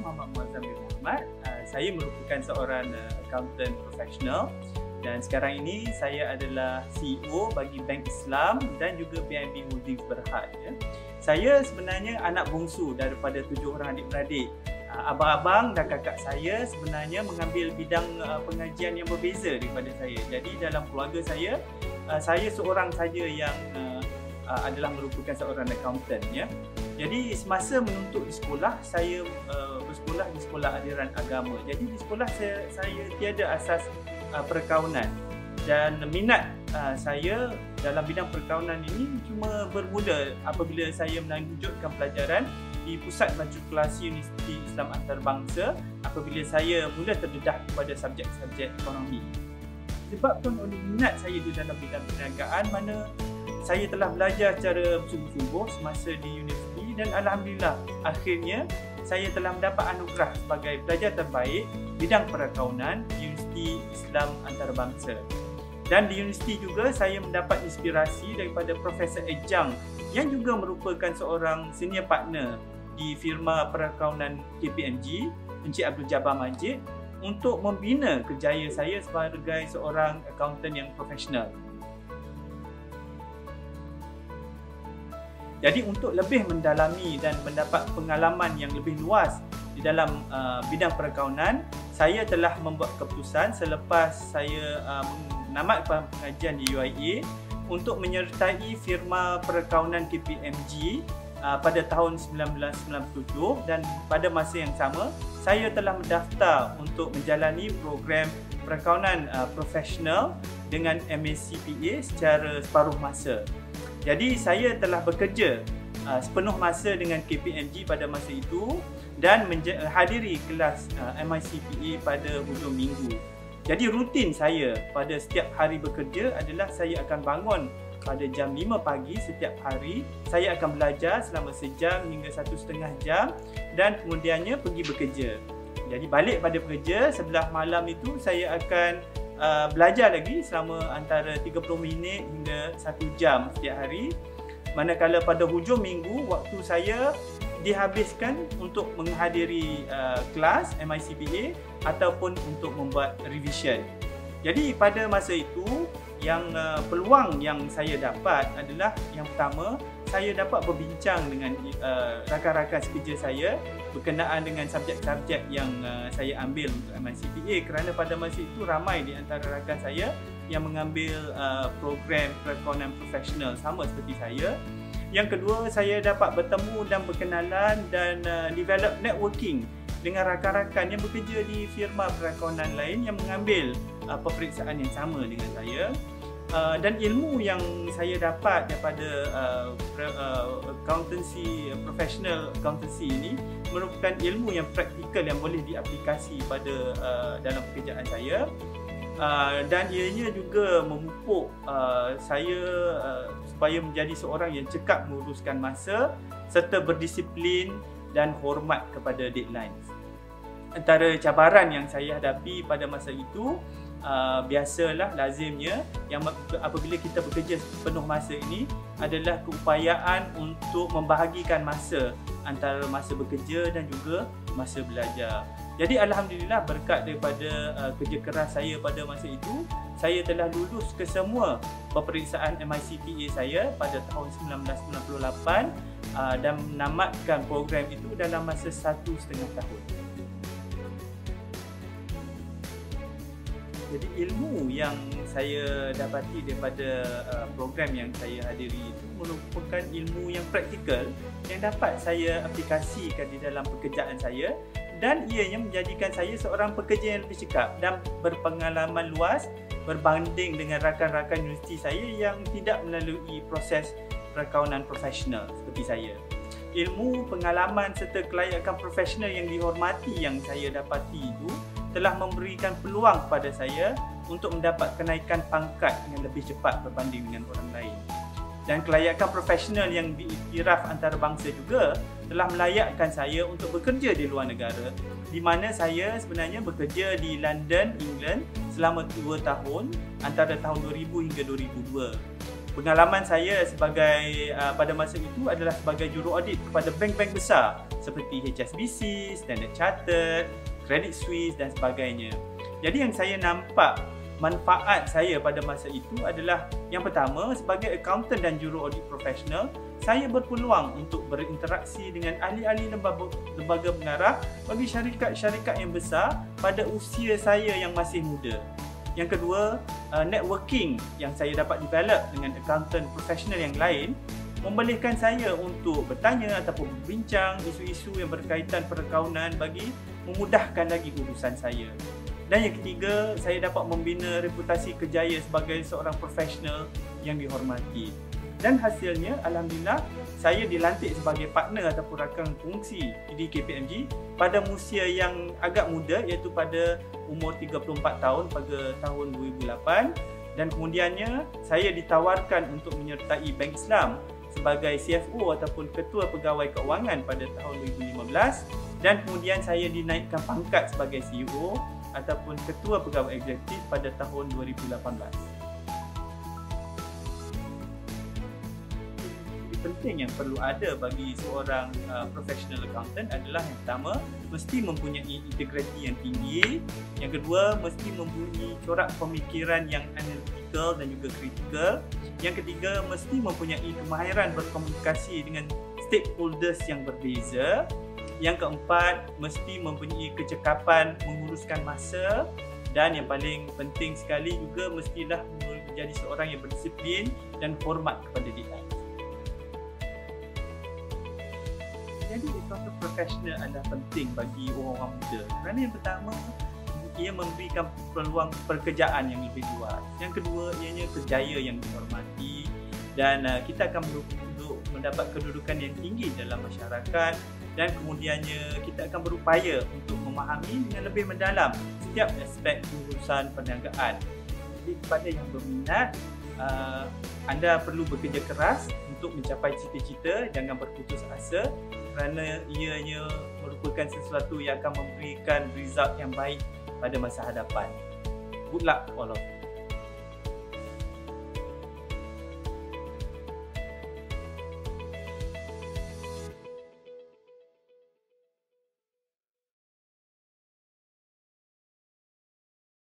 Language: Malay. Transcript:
Muhammad Muazzam bin Muhammad. Saya merupakan seorang accountant profesional dan sekarang ini saya adalah CEO bagi Bank Islam dan juga PNB Holdings Berhad. Saya sebenarnya anak bongsu daripada 7 orang adik-beradik. Abang-abang dan kakak saya sebenarnya mengambil bidang pengajian yang berbeza daripada saya. Jadi dalam keluarga saya seorang saja yang adalah merupakan seorang accountant. Jadi semasa menuntut di sekolah, saya bersekolah di sekolah aliran agama. Jadi di sekolah saya tiada asas perkaunan dan minat saya dalam bidang perkaunan ini cuma bermula apabila saya melanjutkan pelajaran di Pusat Matrikulasi Universiti Islam Antarabangsa apabila saya mula terdedah kepada subjek-subjek ekonomi. Disebabkan oleh minat saya di dalam bidang perniagaan mana saya telah belajar secara bersungguh-sungguh semasa di universiti dan alhamdulillah akhirnya saya telah mendapat anugerah sebagai pelajar terbaik bidang perakaunan di Universiti Islam Antarabangsa. Dan di universiti juga saya mendapat inspirasi daripada Profesor Ejang yang juga merupakan seorang senior partner di firma perakaunan KPMG, Encik Abdul Jabbar Majid, untuk membina kerjaya saya sebagai seorang accountant yang profesional. Jadi untuk lebih mendalami dan mendapat pengalaman yang lebih luas di dalam bidang perakaunan, saya telah membuat keputusan selepas saya menamatkan pengajian di UIA untuk menyertai firma perakaunan KPMG pada tahun 1997 dan pada masa yang sama saya telah mendaftar untuk menjalani program perakaunan profesional dengan MACPA secara separuh masa. Jadi saya telah bekerja sepenuh masa dengan KPMG pada masa itu dan hadiri kelas MICPA pada hujung minggu. Jadi rutin saya pada setiap hari bekerja adalah saya akan bangun pada jam 5 pagi setiap hari. Saya akan belajar selama sejam hingga 1,5 jam dan kemudiannya pergi bekerja. Jadi balik pada bekerja sebelah malam itu saya akan belajar lagi selama antara 30 minit hingga 1 jam setiap hari. Manakala pada hujung minggu waktu saya dihabiskan untuk menghadiri kelas MICPA ataupun untuk membuat revision. Jadi pada masa itu yang peluang yang saya dapat adalah yang pertama, saya dapat berbincang dengan rakan-rakan sekerja saya berkenaan dengan subjek-subjek yang saya ambil untuk MICPA kerana pada masa itu ramai di antara rakan saya yang mengambil program perakaunan profesional sama seperti saya. Yang kedua, saya dapat bertemu dan berkenalan dan develop networking dengan rakan-rakan yang bekerja di firma perakaunan lain yang mengambil peperiksaan yang sama dengan saya. Dan ilmu yang saya dapat daripada accountancy, professional accountancy ini merupakan ilmu yang praktikal yang boleh diaplikasi pada dalam pekerjaan saya. Dan ianya juga memupuk saya supaya menjadi seorang yang cekap menguruskan masa serta berdisiplin dan hormat kepada deadline. Antara cabaran yang saya hadapi pada masa itu biasalah lazimnya yang apabila kita bekerja penuh masa ini adalah keupayaan untuk membahagikan masa antara masa bekerja dan juga masa belajar. Jadi alhamdulillah berkat daripada kerja keras saya pada masa itu, saya telah lulus ke semua peperiksaan MICPA saya pada tahun 1998 dan menamatkan program itu dalam masa 1,5 tahun. Jadi ilmu yang saya dapati daripada program yang saya hadiri itu merupakan ilmu yang praktikal yang dapat saya aplikasikan di dalam pekerjaan saya dan ianya menjadikan saya seorang pekerja yang lebih cekap dan berpengalaman luas berbanding dengan rakan-rakan universiti saya yang tidak melalui proses perakaunan profesional seperti saya. Ilmu, pengalaman serta kelayakan profesional yang dihormati yang saya dapati itu telah memberikan peluang kepada saya untuk mendapat kenaikan pangkat dengan lebih cepat berbanding dengan orang lain. Dan kelayakan profesional yang diiktiraf antarabangsa juga telah melayakkan saya untuk bekerja di luar negara, di mana saya sebenarnya bekerja di London, England selama 2 tahun antara tahun 2000 hingga 2002. Pengalaman saya sebagai pada masa itu adalah sebagai juru audit kepada bank-bank besar seperti HSBC, Standard Chartered, Credit Suisse dan sebagainya. Jadi yang saya nampak manfaat saya pada masa itu adalah yang pertama, sebagai accountant dan juru audit profesional, saya berpeluang untuk berinteraksi dengan ahli-ahli lembaga pengarah bagi syarikat-syarikat yang besar pada usia saya yang masih muda. Yang kedua, networking yang saya dapat develop dengan accountant profesional yang lain membolehkan saya untuk bertanya ataupun berbincang isu-isu yang berkaitan perakaunan bagi memudahkan lagi urusan saya. Dan yang ketiga, saya dapat membina reputasi kerjaya sebagai seorang profesional yang dihormati. Dan hasilnya, alhamdulillah, saya dilantik sebagai partner ataupun rakan kongsi di KPMG pada usia yang agak muda, iaitu pada umur 34 tahun pada tahun 2008. Dan kemudiannya, saya ditawarkan untuk menyertai Bank Islam sebagai CFO ataupun Ketua Pegawai Keuangan pada tahun 2015. Dan kemudian saya dinaikkan pangkat sebagai CEO ataupun Ketua Pegawai Eksekutif pada tahun 2018. Penting yang perlu ada bagi seorang professional accountant adalah yang pertama, mesti mempunyai integriti yang tinggi. Yang kedua, mesti mempunyai corak pemikiran yang analytical dan juga kritikal. Yang ketiga, mesti mempunyai kemahiran berkomunikasi dengan stakeholders yang berbeza. Yang keempat, mesti mempunyai kecekapan menguruskan masa. Dan yang paling penting sekali juga, mestilah menjadi seorang yang berdisiplin dan hormat kepada diri. Jadi accountant profesional adalah penting bagi orang-orang muda kerana yang pertama, ia memberikan peluang pekerjaan yang lebih luas. Yang kedua, ianya kerjaya yang dihormati dan kita akan mendapat kedudukan yang tinggi dalam masyarakat dan kemudiannya kita akan berupaya untuk memahami dengan lebih mendalam setiap aspek urusan perniagaan. Jadi kepada yang berminat, anda perlu bekerja keras untuk mencapai cita-cita, jangan berputus asa kerana ianya merupakan sesuatu yang akan memberikan result yang baik pada masa hadapan. Good luck all of you.